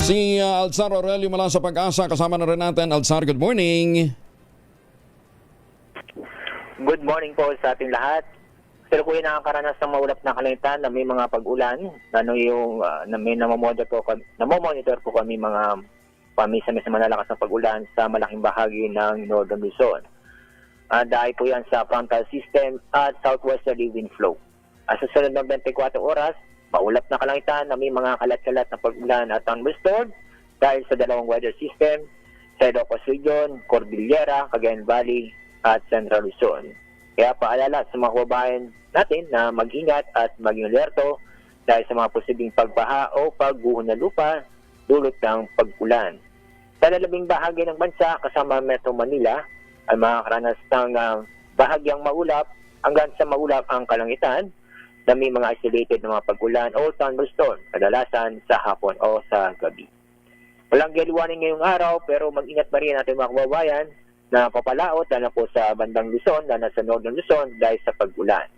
Si Alzar Aurelio mula sa Pag-asa. Kasama na rin natin. Alzar, good morning. Good morning po sa ating lahat. Pero kung nakakaranas ng maulap na kalangitan na may mga pag-ulan, na may namomonitor po kami mga pamisa-misa malalakas na pag-ulan sa malaking bahagi ng Northern Luzon. Dahil po yan sa frontal system at southwesterly wind flow. Sa sunod ng 24 oras, maulap na kalangitan na may mga kalat-kalat na pag-ulan at thunderstorm dahil sa dalawang weather system sa Ilocos Region, Cordillera, Cagayan Valley at Central Luzon. Kaya paalala sa mga kababayan natin na mag-ingat at maging alerto dahil sa mga posibleng pagbaha o pagguho ng lupa dulot ng pag-ulan. Sa lalabing bahagi ng bansa kasama Metro Manila ay makakaranas ng bahagyang maulap hanggang sa maulap ang kalangitan na may mga isolated na mga pag-ulan o thunderstorm kadalasan sa hapon o sa gabi. Walang galiwanin ngayong araw pero mag-ingat pa rin natin mga kababayan na papalaot na po sa bandang Luzon na nasa Northern Luzon dahil sa pag-ulan.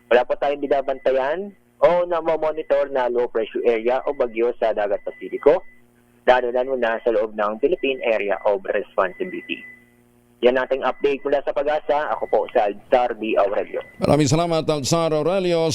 Wala po tayong binabantayan o namomonitor na low pressure area o bagyo sa Dagat Pasifiko, lalo na sa loob ng Philippine Area of Responsibility. Yan ating update mula sa Pag-asa. Ako po sa Alzar D. Aurelio. Maraming salamat, Alzar Aurelio.